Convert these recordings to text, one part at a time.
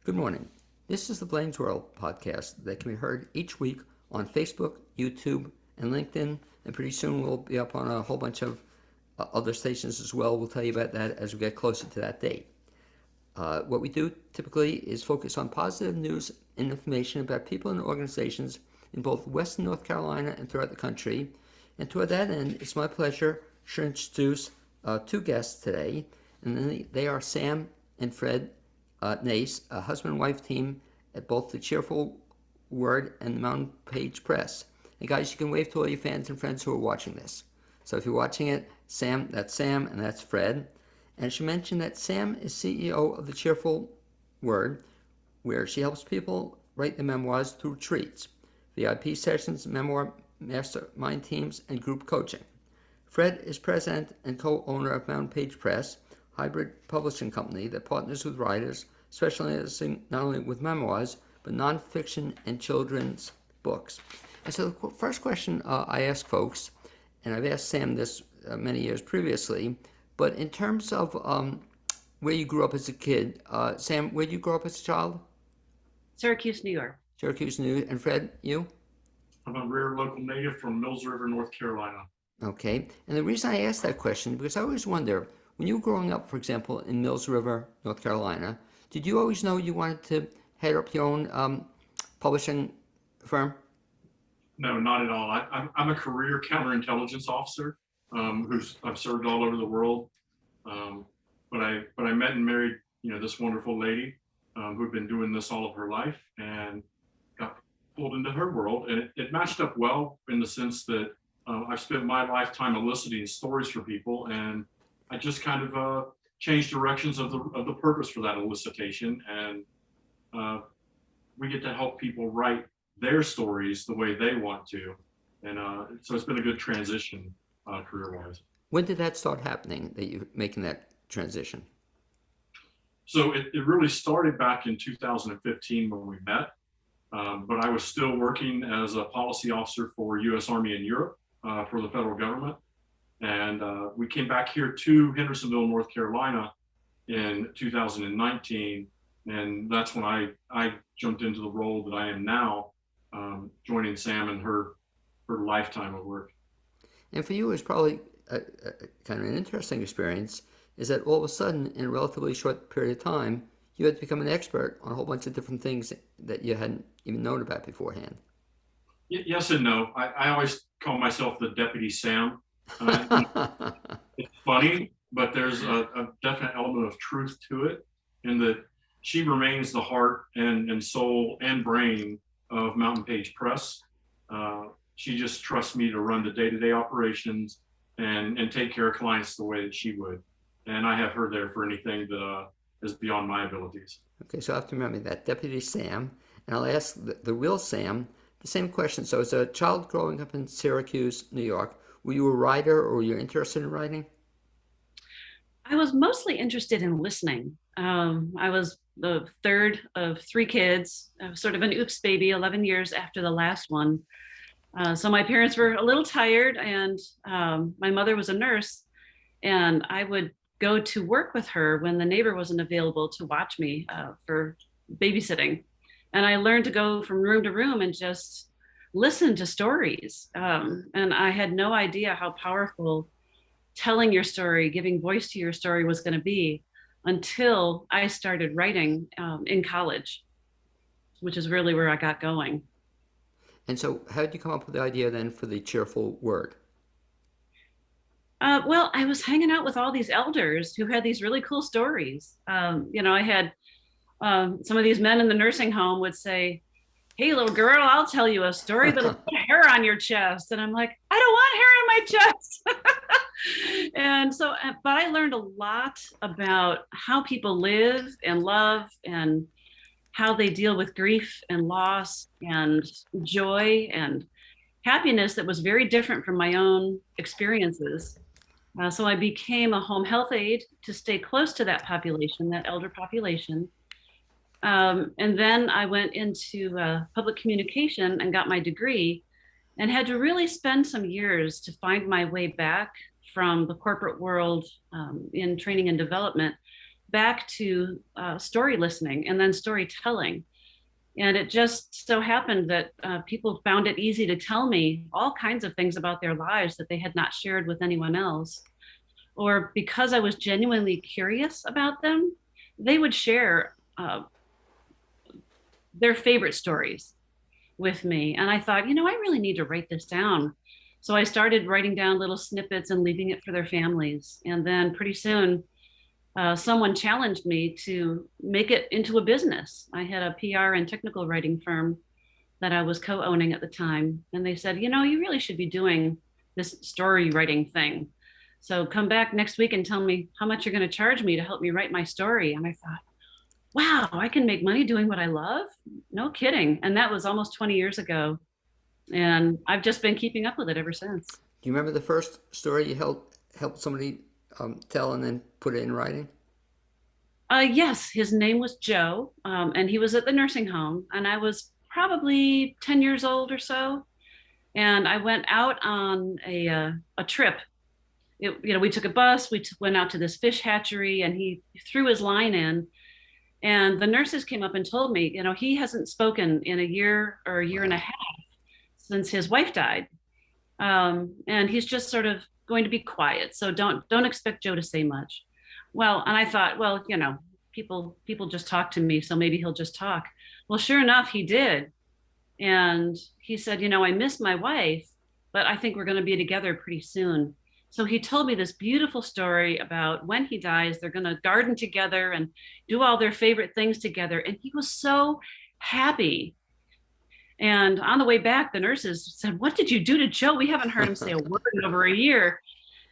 Good morning. This is the Blaine's World podcast that can be heard each week on Facebook, YouTube, and LinkedIn. And pretty soon we'll be up on a whole bunch of other stations as well. We'll tell you about that as we get closer to that date. What we do typically is focus on positive news and information about people and organizations in both Western North Carolina and throughout the country. And toward that end, it's my pleasure to introduce two guests today. And they are Sam and Fred Nace, a husband and wife team at both the Cheerful Word and the Mountain Page Press. And guys, you can wave to all your fans and friends who are watching this. So if you're watching it, that's Sam, and that's Fred. And I should mention that Sam is CEO of the Cheerful Word, where she helps people write their memoirs through retreats, VIP sessions, memoir mastermind teams, and group coaching. Fred is president and co-owner of Mountain Page Press, hybrid publishing company that partners with writers, specializing not only with memoirs, but nonfiction and children's books. And so the first question I ask folks, and I've asked Sam this many years previously, but in terms of where you grew up as a kid, Sam, where did you grow up as a child? Syracuse, New York. Syracuse, New York. And Fred, you? I'm a rare local native from Mills River, North Carolina. Okay. And the reason I ask that question, because I always wonder, when you were growing up, for example, in Mills River, North Carolina, did you always know you wanted to head up your own publishing firm? No, not at all. I'm a career counterintelligence officer I've served all over the world. But I met and married, this wonderful lady who'd been doing this all of her life and got pulled into her world. And it matched up well in the sense that I've spent my lifetime eliciting stories for people, and I just kind of changed directions of the purpose for that elicitation, and we get to help people write their stories the way they want to, and so it's been a good transition career-wise. When did that start happening, that you making that transition? So it really started back in 2015 when we met, but I was still working as a policy officer for U.S. Army in Europe for the federal government. And we came back here to Hendersonville, North Carolina in 2019. And that's when I jumped into the role that I am now, joining Sam in her lifetime of work. And for you, it was probably kind of an interesting experience, is that all of a sudden, in a relatively short period of time, you had to become an expert on a whole bunch of different things that you hadn't even known about beforehand. Yes and no. I always call myself the Deputy Sam. It's funny, but there's a definite element of truth to it, in that she remains the heart and soul and brain of Mountain Page Press. She just trusts me to run the day-to-day operations and take care of clients the way that she would. And I have her there for anything that is beyond my abilities. Okay, so I have to remember that, Deputy Sam. And I'll ask the real Sam the same question. So as a child growing up in Syracuse, New York, were you a writer, or were you interested in writing? I was mostly interested in listening. I was the third of three kids. I was sort of an oops baby, 11 years after the last one. So my parents were a little tired, and my mother was a nurse, and I would go to work with her when the neighbor wasn't available to watch me for babysitting. And I learned to go from room to room and just listen to stories. And I had no idea how powerful telling your story, giving voice to your story was going to be, until I started writing in college, which is really where I got going. And so how did you come up with the idea then for the Cheerful Word? Well, I was hanging out with all these elders who had these really cool stories. I had some of these men in the nursing home would say, "Hey, little girl, I'll tell you a story that'll put hair on your chest." And I'm like, "I don't want hair on my chest." And so, but I learned a lot about how people live and love, and how they deal with grief and loss and joy and happiness that was very different from my own experiences. So I became a home health aide to stay close to that population, that elder population. And then I went into public communication and got my degree, and had to really spend some years to find my way back from the corporate world in training and development back to story listening and then storytelling. And it just so happened that people found it easy to tell me all kinds of things about their lives that they had not shared with anyone else. Or because I was genuinely curious about them, they would share their favorite stories with me. And I thought, I really need to write this down. So I started writing down little snippets and leaving it for their families. And then pretty soon, someone challenged me to make it into a business. I had a PR and technical writing firm that I was co-owning at the time. And they said, you really should be doing this story writing thing. So come back next week and tell me how much you're going to charge me to help me write my story. And I thought, wow, I can make money doing what I love? No kidding. And that was almost 20 years ago. And I've just been keeping up with it ever since. Do you remember the first story you helped somebody tell and then put it in writing? Yes, his name was Joe, and he was at the nursing home, and I was probably 10 years old or so. And I went out on a trip. We took a bus, went out to this fish hatchery, and he threw his line in. And the nurses came up and told me, he hasn't spoken in a year or a year and a half since his wife died. And he's just sort of going to be quiet. So don't expect Joe to say much. Well, and I thought, well, people just talk to me, so maybe he'll just talk. Well, sure enough, he did. And he said, I miss my wife, but I think we're going to be together pretty soon. So he told me this beautiful story about when he dies, they're going to garden together and do all their favorite things together. And he was so happy. And on the way back, the nurses said, "What did you do to Joe? We haven't heard him say a word in over a year."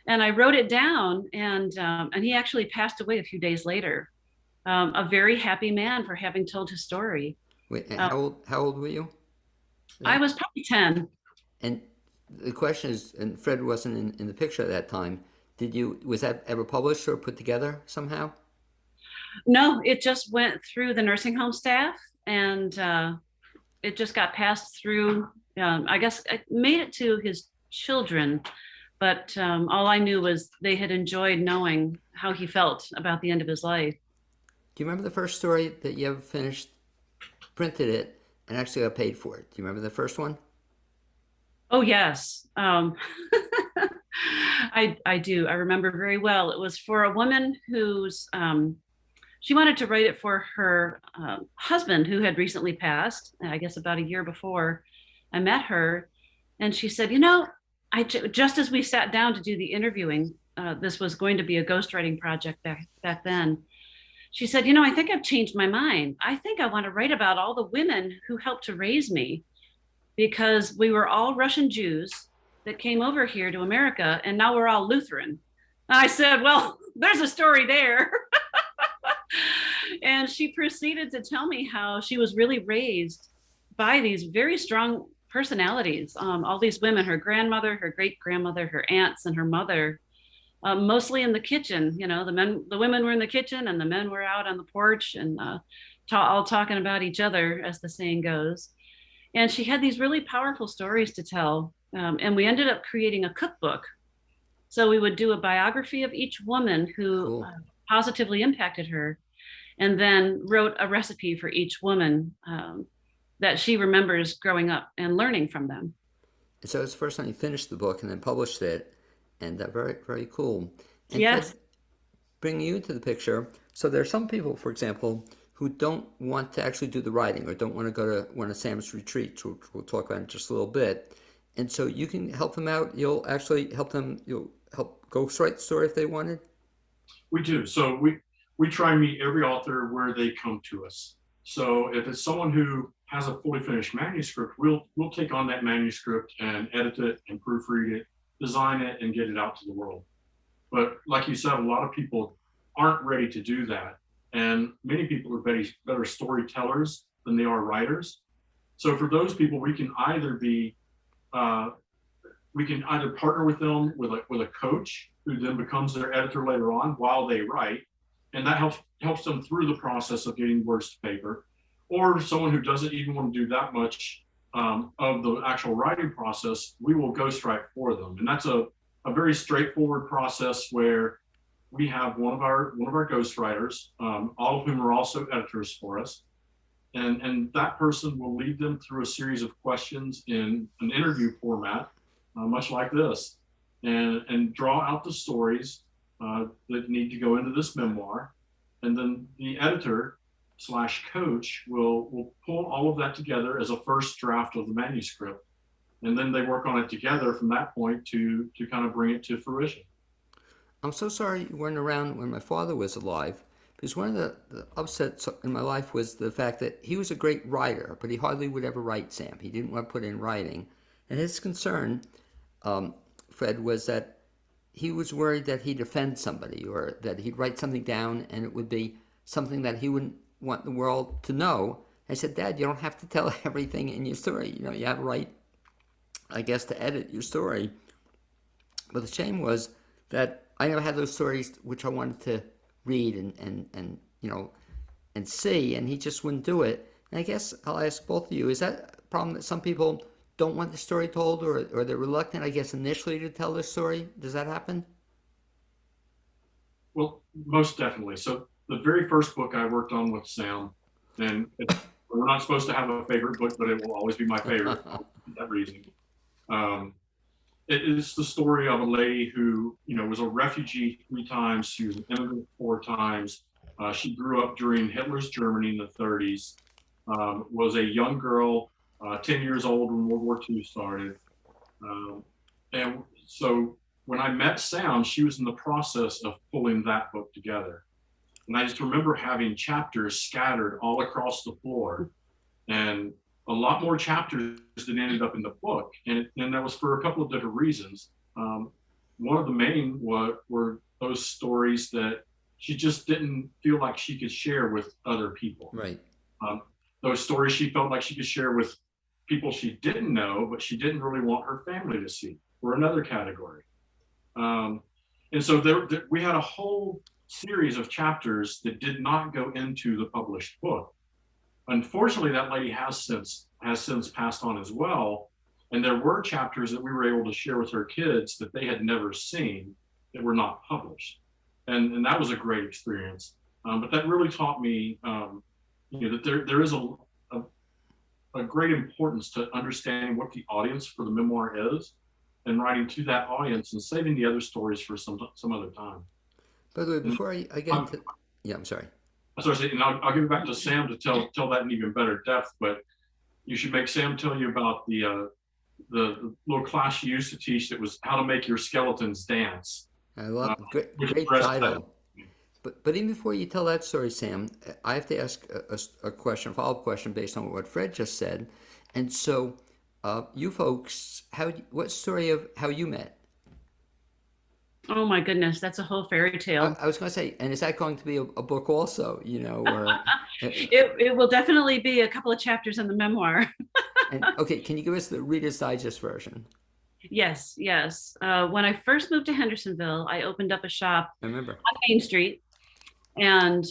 And I wrote it down, and he actually passed away a few days later. A very happy man for having told his story. Wait, and how old were you? I was probably 10. And the question is, and Fred wasn't in the picture at that time. Was that ever published or put together somehow? No, it just went through the nursing home staff, and it just got passed through. I guess it made it to his children, but all I knew was they had enjoyed knowing how he felt about the end of his life. Do you remember the first story that you ever finished, printed it, and actually got paid for it? Do you remember the first one? Oh, yes. I do. I remember very well. It was for a woman who's, she wanted to write it for her husband who had recently passed, I guess about a year before I met her. And she said, just as we sat down to do the interviewing, this was going to be a ghostwriting project back then. She said, I think I've changed my mind. I think I want to write about all the women who helped to raise me, because we were all Russian Jews that came over here to America, and now we're all Lutheran. And I said, well, there's a story there. And she proceeded to tell me how she was really raised by these very strong personalities. All these women, her grandmother, her great grandmother, her aunts, and her mother, mostly in the kitchen. The women were in the kitchen and the men were out on the porch and all talking about each other, as the saying goes. And she had these really powerful stories to tell. And we ended up creating a cookbook. So we would do a biography of each woman who positively impacted her, and then wrote a recipe for each woman that she remembers growing up and learning from them. So it's the first time you finished the book and then published it, and very, very cool. And Yes. Bring you into the picture. So there are some people, for example, who don't want to actually do the writing or don't want to go to one of Sam's retreats, which we'll talk about in just a little bit. And so you can help them out. You'll actually help them. You'll help ghostwrite the story if they wanted. We do. So we try and meet every author where they come to us. So if it's someone who has a fully finished manuscript, we'll take on that manuscript and edit it and proofread it, design it, and get it out to the world. But like you said, a lot of people aren't ready to do that. And many people are better storytellers than they are writers. So for those people, we can either partner with them with a coach who then becomes their editor later on while they write, and that helps them through the process of getting words to paper. Or someone who doesn't even want to do that much of the actual writing process, we will ghostwrite for them. And that's a very straightforward process where we have one of our ghostwriters, all of whom are also editors for us, and that person will lead them through a series of questions in an interview format, much like this, and draw out the stories that need to go into this memoir, and then the editor slash coach will pull all of that together as a first draft of the manuscript, and then they work on it together from that point to kind of bring it to fruition. I'm so sorry you weren't around when my father was alive, because one of the upsets in my life was the fact that he was a great writer, but he hardly would ever write, Sam. He didn't want to put in writing. And his concern, Fred, was that he was worried that he'd offend somebody, or that he'd write something down and it would be something that he wouldn't want the world to know. I said, Dad, you don't have to tell everything in your story. You know, you have a right, I guess, to edit your story. But the shame was that I never had those stories which I wanted to read and you know, and see, and he just wouldn't do it. And I guess I'll ask both of you, is that a problem that some people don't want the story told, or they're reluctant, I guess, initially to tell their story? Does that happen? Well, most definitely. So the very first book I worked on with Sam, and we're not supposed to have a favorite book, but it will always be my favorite for that reason. It is the story of a lady who, was a refugee 3 times. She was an immigrant 4 times. She grew up during Hitler's Germany in the 30s. Was a young girl, 10 years old when World War II started. And so when I met Sam, she was in the process of pulling that book together. And I just remember having chapters scattered all across the floor, and a lot more chapters than ended up in the book. And that was for a couple of different reasons. One of the main were those stories that she just didn't feel like she could share with other people. Right. Those stories she felt like she could share with people she didn't know, but she didn't really want her family to see, were another category. And so we had a whole series of chapters that did not go into the published book. Unfortunately, that lady has since passed on as well. And there were chapters that we were able to share with her kids that they had never seen, that were not published. And that was a great experience. But that really taught me, that there is a great importance to understanding what the audience for the memoir is, and writing to that audience and saving the other stories for some other time. By the way, before I get into... Yeah, I'm sorry. And I'll give it back to Sam to tell that in even better depth, but you should make Sam tell you about the little class she used to teach that was how to make your skeletons dance. I love great title. But even before you tell that story, Sam, I have to ask a follow-up question based on what Fred just said. And so, you folks, what story of how you met? Oh my goodness, that's a whole fairy tale. I was going to say, and is that going to be a book also? Or it will definitely be a couple of chapters in the memoir. And okay, can you give us the Reader's Digest version? Yes. When I first moved to Hendersonville, I opened up a shop I remember on Main Street, and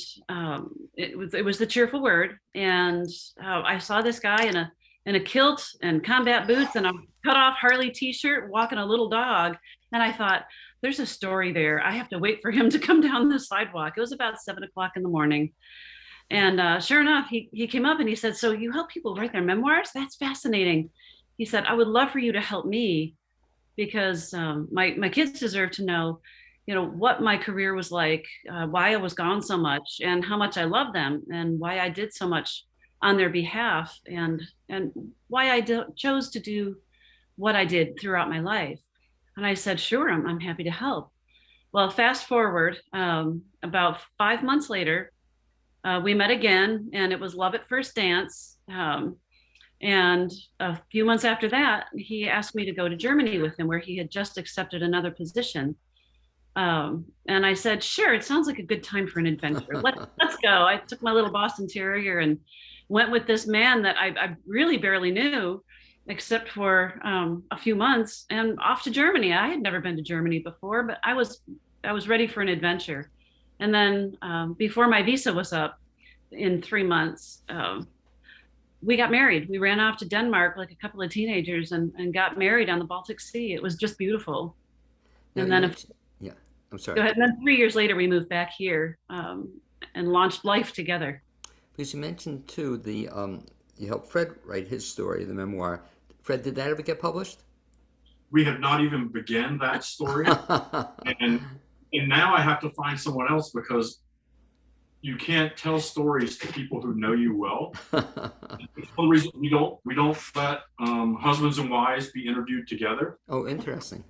it was the Cheerful Word, and I saw this guy in a kilt and combat boots and a cut off Harley t-shirt walking a little dog, and I thought, there's a story there. I have to wait for him to come down the sidewalk. It was about 7 o'clock in the morning. And sure enough, he came up and he said, so you help people write their memoirs? That's fascinating. He said, I would love for you to help me, because my kids deserve to know, what my career was like, why I was gone so much, and how much I love them, and why I did so much on their behalf, and why I chose to do what I did throughout my life. And I said, sure, I'm happy to help. Well, fast forward, about 5 months later, we met again, and it was love at first dance. And a few months after that, he asked me to go to Germany with him, where he had just accepted another position. And I said, sure, it sounds like a good time for an adventure. Let's go. I took my little Boston Terrier and went with this man that I really barely knew, except for a few months, and off to Germany. I had never been to Germany before, but I was ready for an adventure. And then before my visa was up in 3 months, we got married. We ran off to Denmark like a couple of teenagers and got married on the Baltic Sea. It was just beautiful. And then I'm sorry. Go ahead. And then 3 years later, we moved back here and launched life together. Because you mentioned too you helped Fred write his story, the memoir. Fred, did that ever get published? We have not even began that story, and now I have to find someone else because you can't tell stories to people who know you well. It's one reason we don't let husbands and wives be interviewed together. Oh, interesting.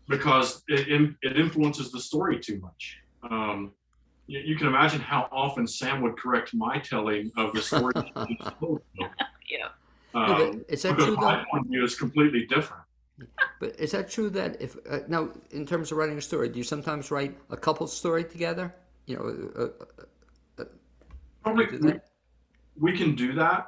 Because it influences the story too much. You can imagine how often Sam would correct my telling of the story. Yeah. Is that because true my though? point of view is completely different. But is that true that if now in terms of writing a story, do you sometimes write a couple's story together? You know, Probably do that? we can do that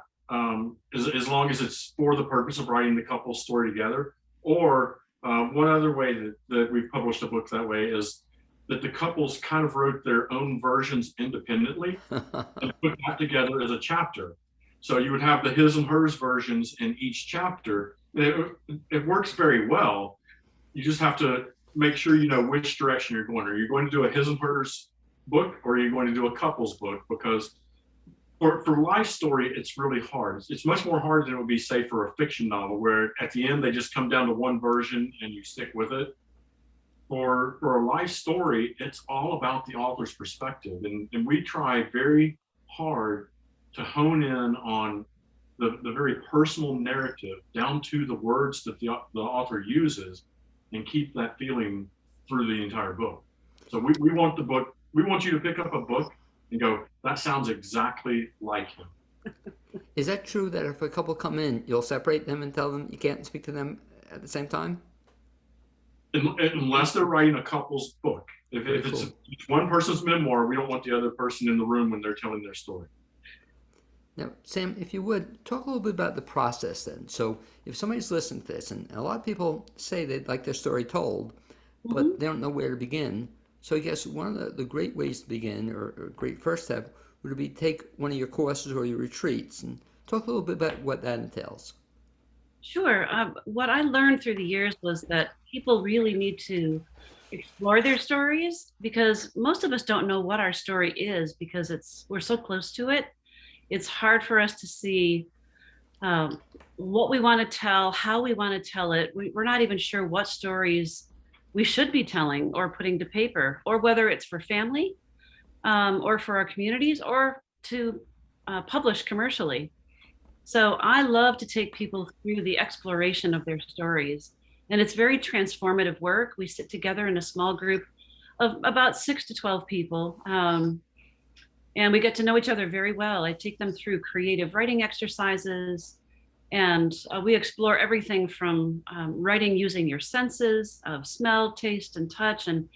as long as it's for the purpose of writing the couple's story together. Or one other way that we've published a book that way is that the couples kind of wrote their own versions independently and put that together as a chapter. So you would have the his and hers versions in each chapter. It works very well. You just have to make sure you know which direction you're going. Are you going to do a his and hers book, or are you going to do a couple's book? Because for life story, it's really hard. It's much more hard than it would be, say, for a fiction novel, where at the end they just come down to one version and you stick with it. For a life story, it's all about the author's perspective, and we try very hard to hone in on the very personal narrative down to the words that the author uses, and keep that feeling through the entire book. So we want the book. We want you to pick up a book and go, that sounds exactly like him. Is that true that if a couple come in, you'll separate them and tell them you can't speak to them at the same time? Unless they're writing a couple's book. If it's one person's memoir, we don't want the other person in the room when they're telling their story. Now, Sam, if you would, talk a little bit about the process then. So if somebody's listening to this, and a lot of people say they'd like their story told, but they don't know where to begin. So I guess one of the great ways to begin, or a great first step, would be take one of your courses or your retreats and talk a little bit about what that entails. Sure. What I learned through the years was that people really need to explore their stories, because most of us don't know what our story is because we're so close to it. It's hard for us to see what we want to tell, how we want to tell it. We're not even sure what stories we should be telling or putting to paper, or whether it's for family or for our communities, or to publish commercially. So I love to take people through the exploration of their stories. And it's very transformative work. We sit together in a small group of about 6 to 12 people. And we get to know each other very well. I take them through creative writing exercises, and we explore everything from writing using your senses of smell, taste, and touch, and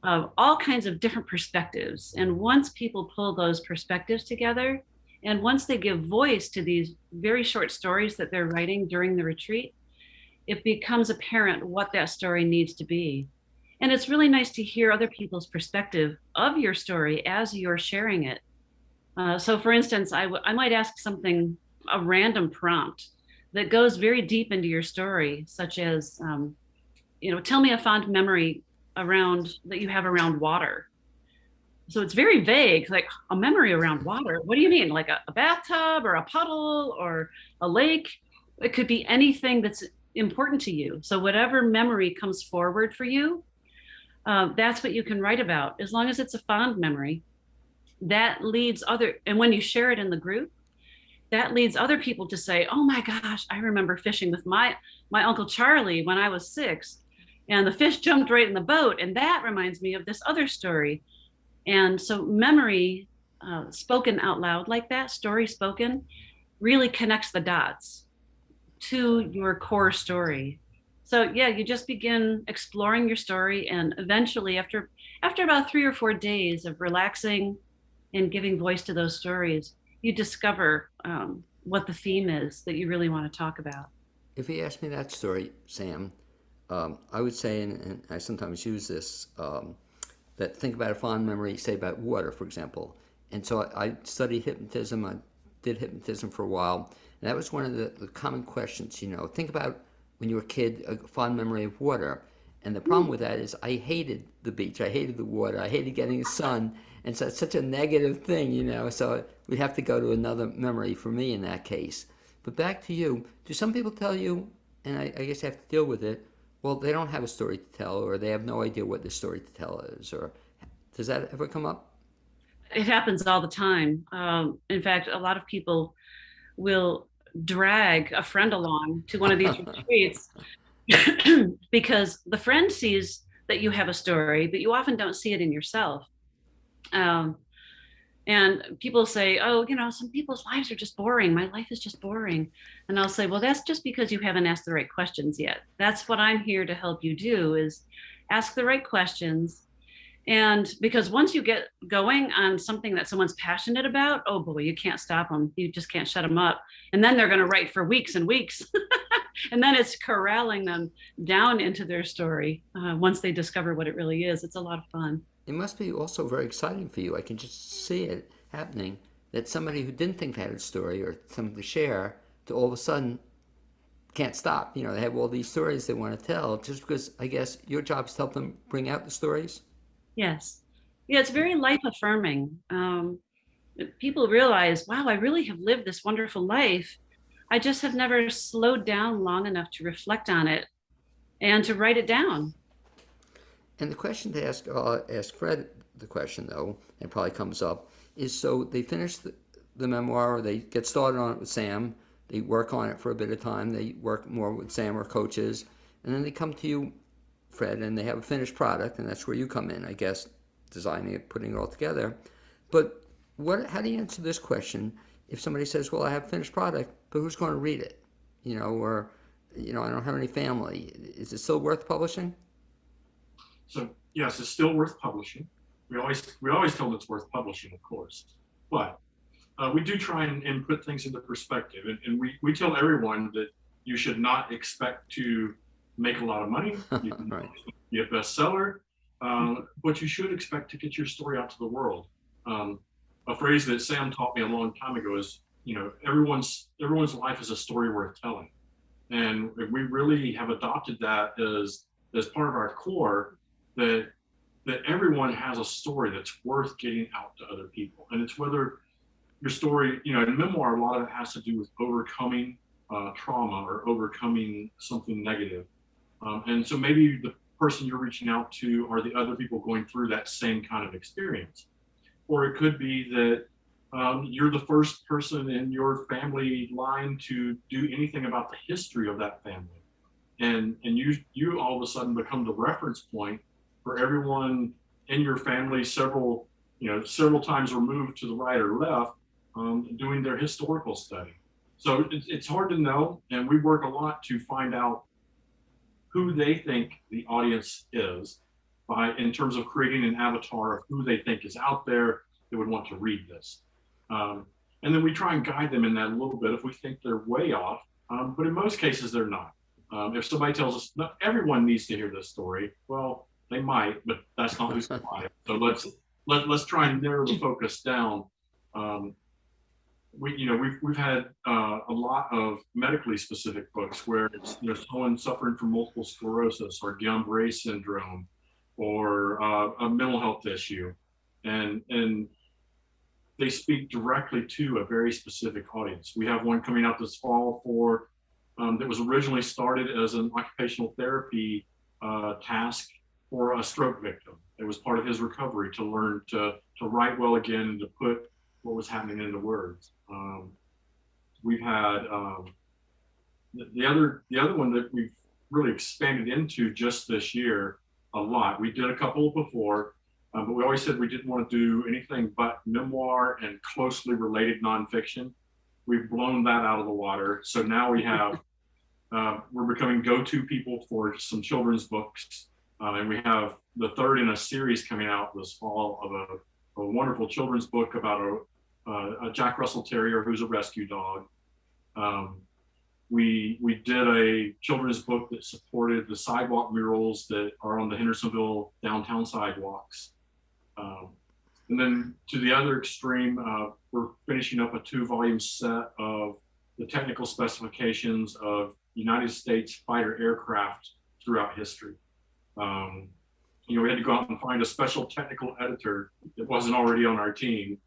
all kinds of different perspectives. And once people pull those perspectives together, and once they give voice to these very short stories that they're writing during the retreat, it becomes apparent what that story needs to be. And it's really nice to hear other people's perspective of your story as you're sharing it. So for instance, I might ask something, a random prompt that goes very deep into your story, such as, tell me a fond memory that you have around water. So it's very vague, like a memory around water. What do you mean? Like a bathtub or a puddle or a lake? It could be anything that's important to you. So whatever memory comes forward for you, that's what you can write about, as long as it's a fond memory. That leads and when you share it in the group, that leads other people to say, oh my gosh, I remember fishing with my Uncle Charlie when I was 6, and the fish jumped right in the boat, and that reminds me of this other story. And so memory, spoken out loud like that, story spoken, really connects the dots to your core story. So yeah, you just begin exploring your story, and eventually after about 3 or 4 days of relaxing and giving voice to those stories, you discover what the theme is that you really want to talk about. If you ask me that story, Sam, I would say, and I sometimes use this, that think about a fond memory, say about water, for example. And so I studied hypnotism. I did hypnotism for a while. And that was one of the common questions, think about when you were a kid, a fond memory of water. And the problem with that is I hated the beach. I hated the water. I hated getting the sun. And so it's such a negative thing, you know. So we have to go to another memory for me in that case. But back to you. Do some people tell you, and I guess you have to deal with it, well, they don't have a story to tell, or they have no idea what the story to tell is, or does that ever come up? It happens all the time. In fact, a lot of people will drag a friend along to one of these retreats because the friend sees that you have a story, but you often don't see it in yourself. Um, and people say, oh, you know, some people's lives are just boring. My life is just boring. And I'll say, well, that's just because you haven't asked the right questions yet. That's what I'm here to help you do, is ask the right questions. And because once you get going on something that someone's passionate about, oh boy, you can't stop them. You just can't shut them up. And then they're going to write for weeks and weeks. And then it's corralling them down into their story once they discover what it really is. It's a lot of fun. It must be also very exciting for you. I can just see it happening, that somebody who didn't think they had a story or something to share, to all of a sudden can't stop. You know, they have all these stories they want to tell, just because I guess your job is to help them bring out the stories. Yes. Yeah, it's very life affirming. People realize, wow, I really have lived this wonderful life. I just have never slowed down long enough to reflect on it and to write it down. And the question to ask, ask Fred the question though, it probably comes up, is so they finish the memoir, they get started on it with Sam, they work on it for a bit of time, they work more with Sam or coaches, and then they come to you, Fred, and they have a finished product, and that's where you come in, I guess, designing it, putting it all together. But how do you answer this question if somebody says, well, I have a finished product, but who's going to read it? You know, or, you know, I don't have any family. Is it still worth publishing? So yes, it's still worth publishing. We always tell them it's worth publishing, of course, but we do try and put things into perspective, and we tell everyone that you should not expect to make a lot of money. You can Right. be a bestseller, but you should expect to get your story out to the world. A phrase that Sam taught me a long time ago is, you know, everyone's life is a story worth telling, and we really have adopted that as part of our core, that everyone has a story that's worth getting out to other people. And it's whether your story, you know, in memoir, a lot of it has to do with overcoming trauma or overcoming something negative. And so maybe the person you're reaching out to are the other people going through that same kind of experience. Or it could be that you're the first person in your family line to do anything about the history of that family. And you all of a sudden become the reference point for everyone in your family several times removed to the right or left, doing their historical study. So it's hard to know, and we work a lot to find out who they think the audience is in terms of creating an avatar of who they think is out there that would want to read this. And then we try and guide them in that a little bit if we think they're way off, but in most cases they're not. If somebody tells us, not everyone needs to hear this story, well, they might, but that's not who's alive. So let's try and narrow the focus down. We've had a lot of medically specific books where it's, you know, someone suffering from multiple sclerosis or Guillain-Barré syndrome or a mental health issue, and they speak directly to a very specific audience. We have one coming out this fall for that was originally started as an occupational therapy task for a stroke victim. It was part of his recovery to learn to write well again and to put what was happening into words. We've had the other one that we've really expanded into just this year a lot. We did a couple before, but we always said we didn't want to do anything but memoir and closely related nonfiction. We've blown that out of the water. So now we have, we're becoming go-to people for some children's books. And we have the third in a series coming out this fall of a wonderful children's book about a Jack Russell Terrier who's a rescue dog. We did a children's book that supported the sidewalk murals that are on the Hendersonville downtown sidewalks. And then to the other extreme, we're finishing up a 2-volume set of the technical specifications of United States fighter aircraft throughout history. Um, we had to go out and find a special technical editor that wasn't already on our team,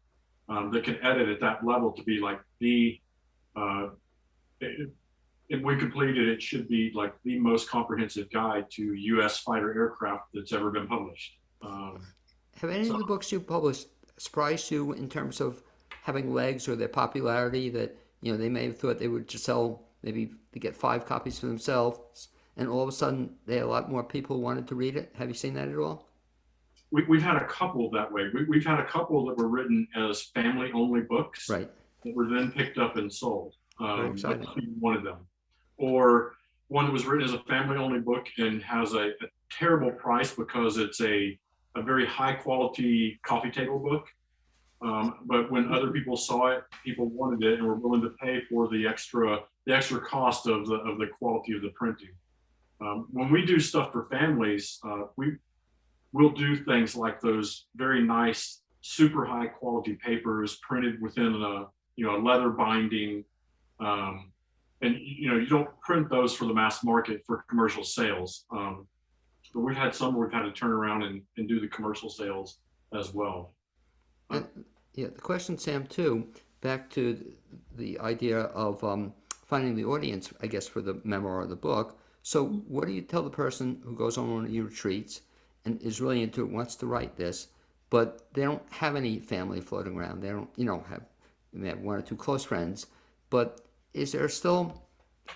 that can edit at that level to be like uh, if we completed it, should be like the most comprehensive guide to U.S. fighter aircraft that's ever been published. Have any So of the books you published surprised you in terms of having legs or their popularity, that they may have thought they would just sell, maybe to get 5 copies for themselves, and all of a sudden they had a lot more people who wanted to read it? Have you seen that at all? we've had a couple that way. We've had a couple that were written as family-only books Right. that were then picked up and sold. Very exciting. But one of them, or one that was written as a family-only book and has a terrible price because it's a very high-quality coffee table book. But when other people saw it, people wanted it and were willing to pay for the extra cost of the quality of the printing. When we do stuff for families, we'll do things like those very nice, super high quality papers printed within a leather binding. And you don't print those for the mass market for commercial sales. But we've had some where we've had to turn around and do the commercial sales as well. And, yeah, the question, Sam, too, back to the idea of finding the audience, I guess, for the memoir or the book. So what do you tell the person who goes on one of your retreats and is really into it, wants to write this, but they don't have any family floating around? They don't, they have 1 or 2 close friends, but is there still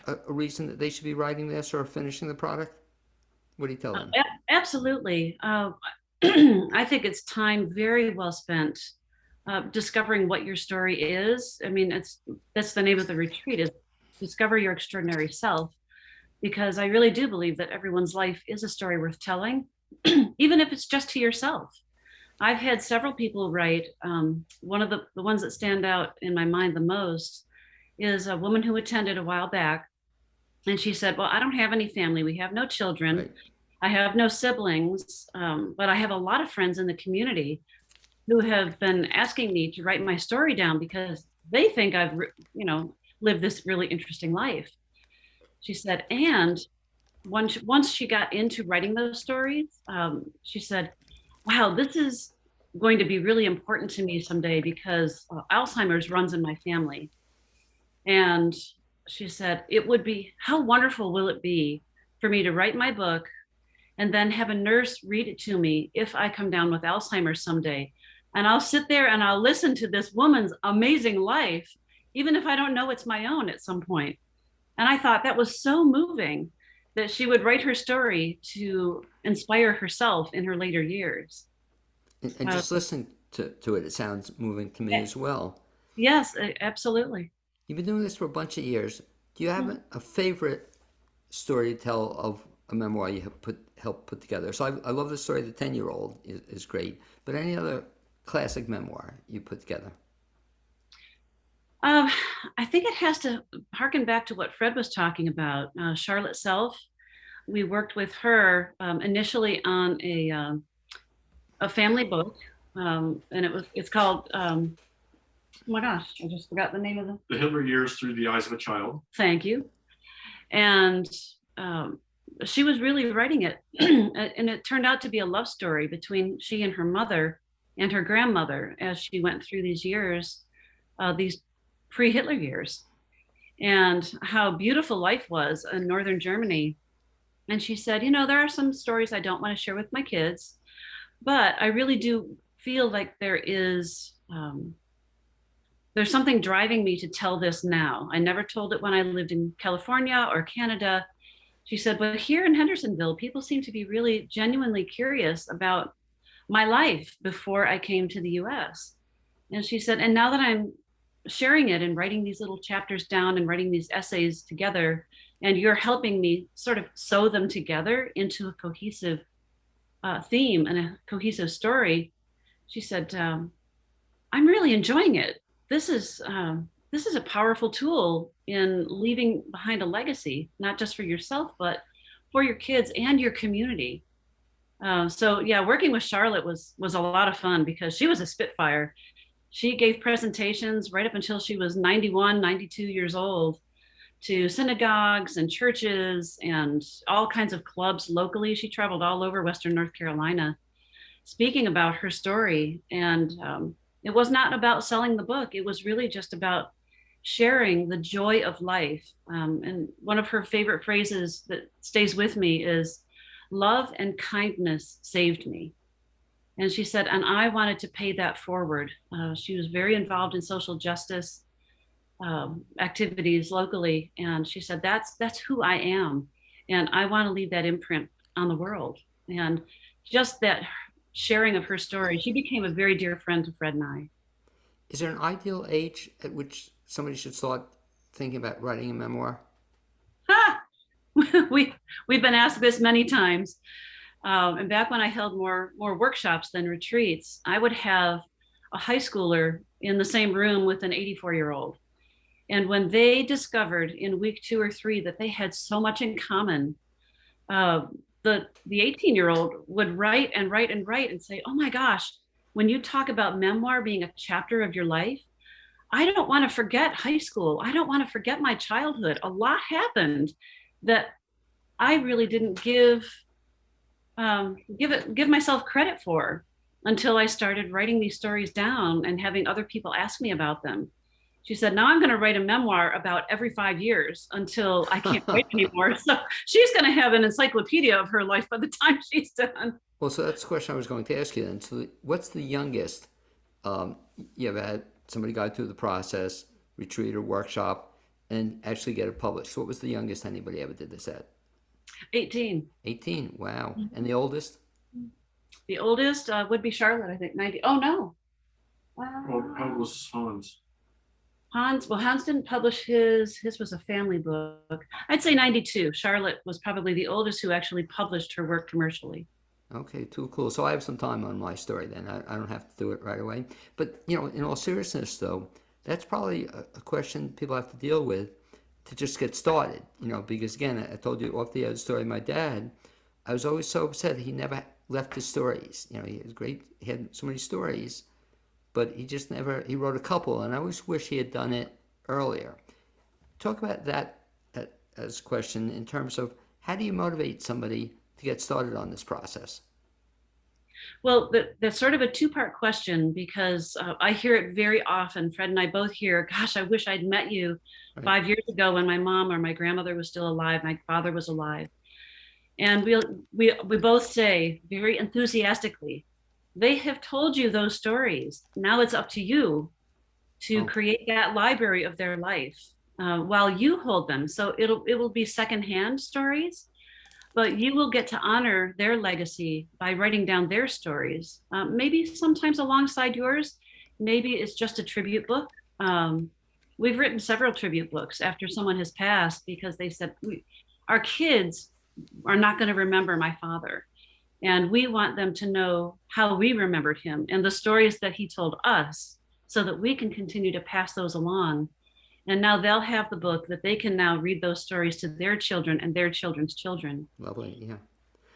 a reason that they should be writing this or finishing the product? What do you tell them? Absolutely. I think it's time very well spent discovering what your story is. I mean, that's the name of the retreat, is discover your extraordinary self, because I really do believe that everyone's life is a story worth telling, even if it's just to yourself. I've had several people write. One of the ones that stand out in my mind the most is a woman who attended a while back. And she said, well, I don't have any family. We have no children. Right. I have no siblings, but I have a lot of friends in the community who have been asking me to write my story down because they think I've, lived this really interesting life. She said, and once she got into writing those stories, she said, wow, this is going to be really important to me someday because Alzheimer's runs in my family. And she said, how wonderful will it be for me to write my book and then have a nurse read it to me if I come down with Alzheimer's someday. And I'll sit there and I'll listen to this woman's amazing life, even if I don't know it's my own at some point. And I thought that was so moving that she would write her story to inspire herself in her later years. And just listening to it, it sounds moving to me as well. Yes, absolutely. You've been doing this for a bunch of years. Do you have a favorite story to tell of a memoir you have helped put together? So I love the story of the 10-year-old is great, but any other classic memoir you put together? I think it has to harken back to what Fred was talking about. Charlotte Self. We worked with her initially on a family book, and it's called. Oh my gosh, I just forgot the name of The Hitler Years Through the Eyes of a Child. Thank you. And she was really writing it, and it turned out to be a love story between she and her mother and her grandmother as she went through these years, these pre-Hitler years, and how beautiful life was in northern Germany. And she said, there are some stories I don't want to share with my kids, but I really do feel like there's something driving me to tell this now. I never told it when I lived in California or Canada. She said, but here in Hendersonville, people seem to be really genuinely curious about my life before I came to the US. And she said, and now that I'm sharing it and writing these little chapters down and writing these essays together, and you're helping me sort of sew them together into a cohesive theme and a cohesive story, she said, I'm really enjoying it. This is a powerful tool in leaving behind a legacy, not just for yourself, but for your kids and your community. So yeah, working with Charlotte was a lot of fun because she was a spitfire. She gave presentations right up until she was 91, 92 years old to synagogues and churches and all kinds of clubs locally. She traveled all over Western North Carolina speaking about her story. And it was not about selling the book. It was really just about sharing the joy of life. And one of her favorite phrases that stays with me is, "Love and kindness saved me." And she said, and I wanted to pay that forward. She was very involved in social justice activities locally. And she said, that's who I am. And I want to leave that imprint on the world. And just that sharing of her story, she became a very dear friend to Fred and I. Is there an ideal age at which somebody should start thinking about writing a memoir? We've been asked this many times. And back when I held more workshops than retreats, I would have a high schooler in the same room with an 84-year-old. And when they discovered in week 2 or 3 that they had so much in common, the 18-year-old would write and write and write and say, "Oh my gosh, when you talk about memoir being a chapter of your life, I don't want to forget high school. I don't want to forget my childhood. A lot happened that I really didn't give myself credit for until I started writing these stories down and having other people ask me about them." She said, "Now I'm going to write a memoir about every 5 years until I can't write anymore." So she's going to have an encyclopedia of her life by the time she's done. Well, so that's the question I was going to ask you then. So what's the youngest you ever had somebody go through the process, retreat or workshop, and actually get it published? So what was the youngest anybody ever did this at? 18. 18, wow. Mm-hmm. And the oldest? The oldest would be Charlotte, I think, 90. Oh, no. Well, how old was Hans? Hans didn't publish his was a family book. I'd say 92. Charlotte was probably the oldest who actually published her work commercially. Okay, too cool. So I have some time on my story then. I don't have to do it right away. But, in all seriousness, though, that's probably a question people have to deal with to just get started, because, again, I told you off the other story of my dad. I was always so upset he never left his stories. He was great. He had so many stories, but he just never, he wrote a couple, and I always wish he had done it earlier. Talk about that as a question in terms of how do you motivate somebody to get started on this process? Well, that's sort of a two-part question because I hear it very often. Fred and I both hear, "Gosh, I wish I'd met you 5 years ago when my mom or my grandmother was still alive, my father was alive." And we both say very enthusiastically, they have told you those stories. Now it's up to you to create that library of their life while you hold them. So it will be secondhand stories, but you will get to honor their legacy by writing down their stories. Maybe sometimes alongside yours, maybe it's just a tribute book. We've written several tribute books after someone has passed because they said, our kids are not going to remember my father. And we want them to know how we remembered him and the stories that he told us so that we can continue to pass those along. And now they'll have the book that they can now read those stories to their children and their children's children. Lovely, yeah.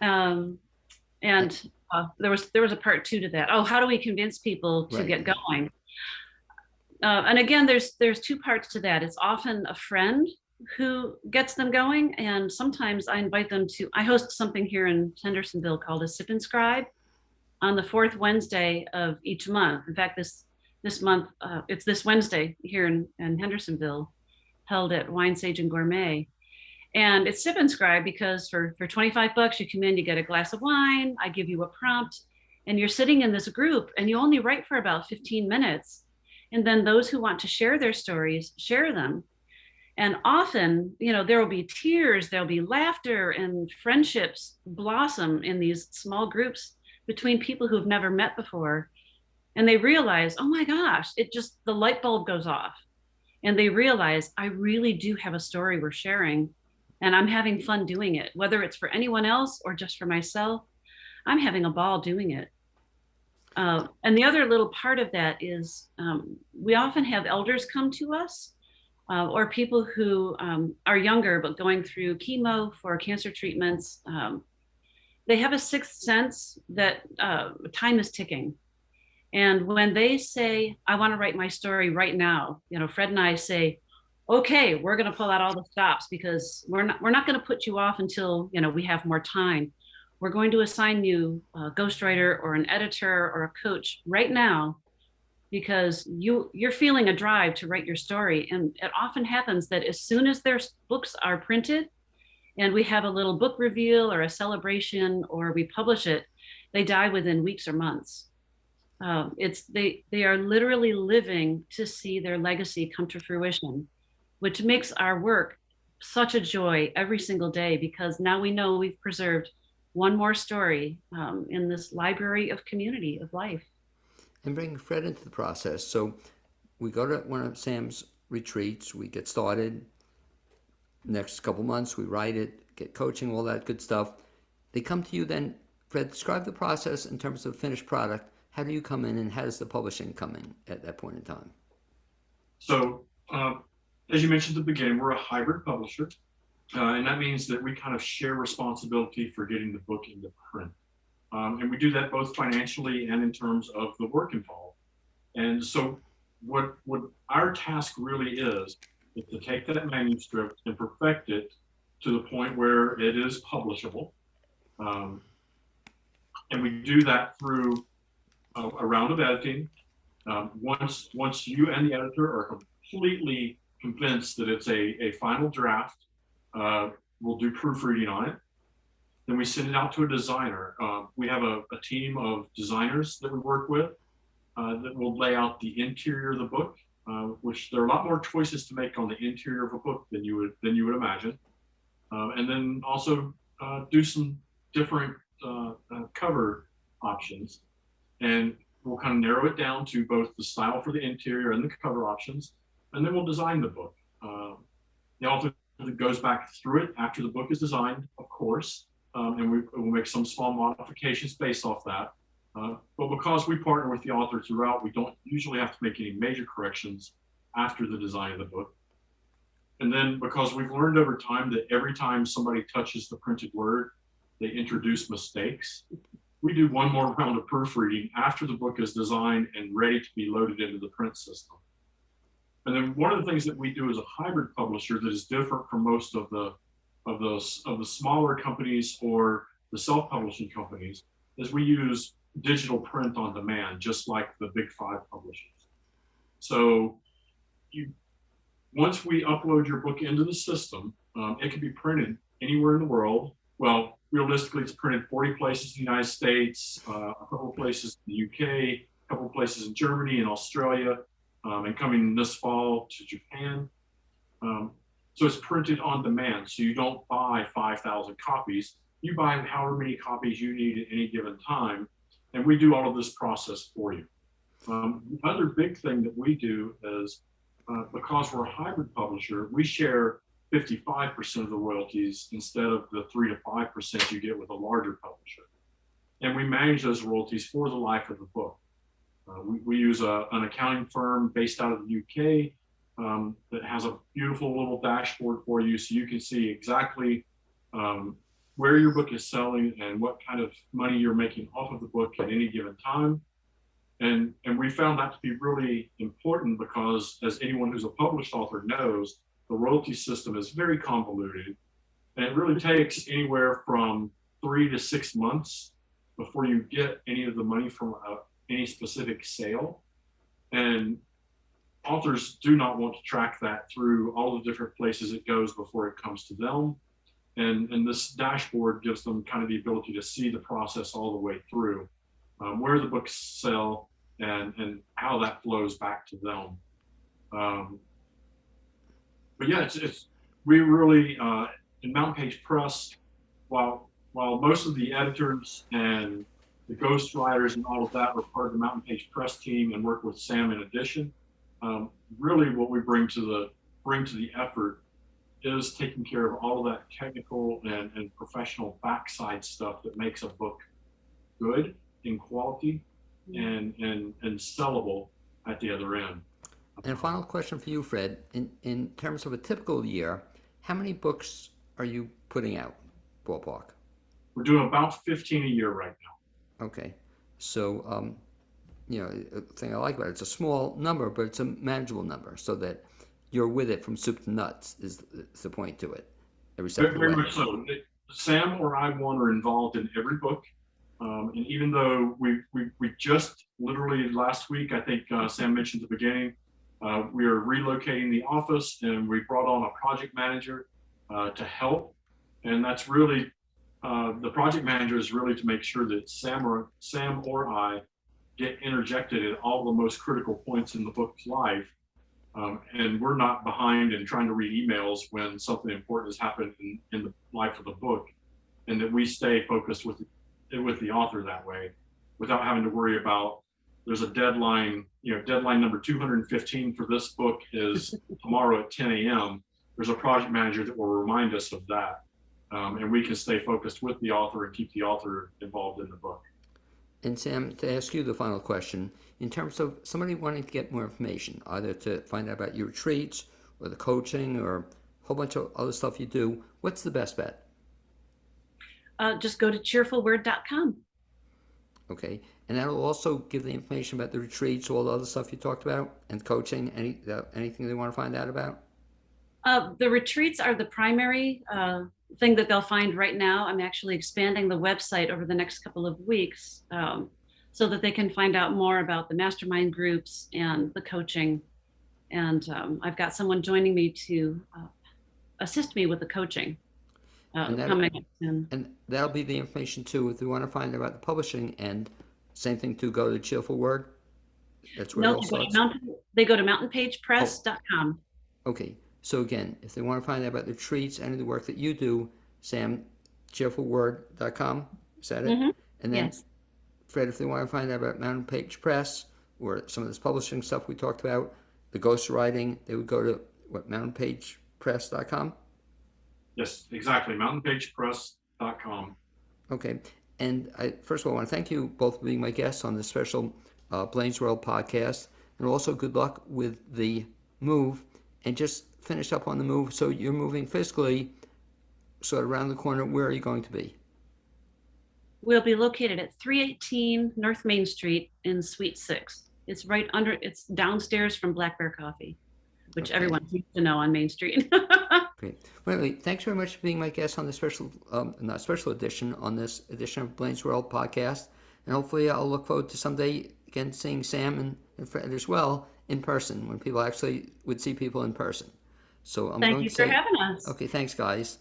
And there was a part 2 to that. Oh, how do we convince people to get going? And again, there's 2 parts to that. It's often a friend who gets them going. And sometimes I invite them I host something here in Hendersonville called a Sip and Scribe on the 4th Wednesday of each month. In fact, this month, it's this Wednesday here in Hendersonville, held at Wine, Sage, and Gourmet. And it's Sip and Scribe because for $25, you come in, you get a glass of wine, I give you a prompt, and you're sitting in this group and you only write for about 15 minutes. And then those who want to share their stories, share them. And often, there will be tears, there'll be laughter, and friendships blossom in these small groups between people who've never met before. And they realize, oh my gosh, the light bulb goes off. And they realize, I really do have a story we're sharing, and I'm having fun doing it, whether it's for anyone else or just for myself. I'm having a ball doing it. And the other little part of that is we often have elders come to us or people who are younger but going through chemo for cancer treatments. They have a sixth sense that time is ticking. And when they say, I want to write my story right now, Fred and I say, okay, we're going to pull out all the stops because we're not going to put you off until, we have more time. We're going to assign you a ghostwriter or an editor or a coach right now because you're feeling a drive to write your story. And it often happens that as soon as their books are printed and we have a little book reveal or a celebration or we publish it, they die within weeks or months. They are literally living to see their legacy come to fruition, which makes our work such a joy every single day because now we know we've preserved one more story in this library of community of life. And bring Fred into the process. So we go to one of Sam's retreats, we get started. Next couple months, we write it, get coaching, all that good stuff. They come to you then. Fred, describe the process in terms of finished product. How do you come in, and how does the publishing come in at that point in time? So, as you mentioned at the beginning, we're a hybrid publisher, and that means that we kind of share responsibility for getting the book into print. And we do that both financially and in terms of the work involved. And so what our task really is to take that manuscript and perfect it to the point where it is publishable. And we do that through a round of editing. Once you and the editor are completely convinced that it's a final draft, we'll do proofreading on it. Then we send it out to a designer. We have a team of designers that we work with that will lay out the interior of the book, which there are a lot more choices to make on the interior of a book than you would imagine. And then also do some different cover options. And we'll kind of narrow it down to both the style for the interior and the cover options. And then we'll design the book. The author goes back through it after the book is designed, of course. And we'll make some small modifications based off that. But because we partner with the author throughout, we don't usually have to make any major corrections after the design of the book. And then because we've learned over time that every time somebody touches the printed word, they introduce mistakes, we do one more round of proofreading after the book is designed and ready to be loaded into the print system. And then one of the things that we do as a hybrid publisher that is different from most of the smaller companies or the self-publishing companies is we use digital print on demand, just like the big five publishers. So once we upload your book into the system, it can be printed anywhere in the world. Well, realistically, it's printed 40 places in the United States, a couple of places in the UK, a couple of places in Germany and Australia, and coming this fall to Japan. So it's printed on demand. So you don't buy 5,000 copies. You buy however many copies you need at any given time. And we do all of this process for you. The other big thing that we do is because we're a hybrid publisher, we share 55% of the royalties instead of the 3 to 5% you get with a larger publisher. And we manage those royalties for the life of the book. We use an accounting firm based out of the UK that has a beautiful little dashboard for you so you can see exactly where your book is selling and what kind of money you're making off of the book at any given time. And we found that to be really important because, as anyone who's a published author knows, the royalty system is very convoluted. And it really takes anywhere from 3 to 6 months before you get any of the money from any specific sale. And authors do not want to track that through all the different places it goes before it comes to them. And this dashboard gives them kind of the ability to see the process all the way through, where the books sell and how that flows back to them. But yeah, we really, in Mountain Page Press, while most of the editors and the ghostwriters and all of that are part of the Mountain Page Press team and work with Sam in addition, really what we bring to the effort is taking care of all of that technical and professional backside stuff that makes a book good in quality and sellable at the other end. And a final question for you, Fred. In terms of a typical year, how many books are you putting out, ballpark? We're doing about 15 a year right now. Okay. So, the thing I like about it, it's a small number, but it's a manageable number so that you're with it from soup to nuts is the point to it. Every step Very, of the very way. much so. Sam or I, one, are involved in every book. And even though we just literally last week, I think Sam mentioned at the beginning, we are relocating the office and we brought on a project manager to help. And that's really, the project manager is really to make sure that Sam or I get interjected at all the most critical points in the book's life. And we're not behind in trying to read emails when something important has happened in the life of the book, and that we stay focused with the author that way, without having to worry about there's a deadline. Deadline number 215 for this book is tomorrow at 10 a.m. There's a project manager that will remind us of that, and we can stay focused with the author and keep the author involved in the book. And Sam, to ask you the final question, in terms of somebody wanting to get more information, either to find out about your retreats or the coaching or a whole bunch of other stuff you do, what's the best bet? Just go to cheerfulword.com. Okay, and that'll also give the information about the retreats, all the other stuff you talked about, and coaching, anything they want to find out about? The retreats are the primary thing that they'll find right now. I'm actually expanding the website over the next couple of weeks so that they can find out more about the mastermind groups and the coaching. And I've got someone joining me to assist me with the coaching coming up soon. And that'll be the information too, if you want to find out about the publishing end. Same thing to go to Cheerful Word. That's where it all starts. They go to mountainpagepress.com. Okay, so again, if they want to find out about the retreats, any of the work that you do, Sam, cheerfulword.com, is that it? Mm-hmm. And then, Yes. Fred, if they want to find out about Mountain Page Press or some of this publishing stuff we talked about, the ghostwriting, they would go to mountainpagepress.com? Yes, exactly. mountainpagepress.com. Okay, and I first of all want to thank you both for being my guests on this special Blaine's World podcast, and also good luck with the move. And just finish up on the move. So you're moving physically, sort of around the corner. Where are you going to be? We'll be located at 318 North Main Street in Suite 6. It's downstairs from Black Bear Coffee, which everyone seems to know on Main Street. Great. Well, anyway, thanks very much for being my guest on this special, not special edition, on this edition of Blaine's World podcast. And hopefully I'll look forward to someday again seeing Sam and Fred as well in person, when people actually would see people in person. So I'm Thank going you to for say, having us. okay, thanks guys.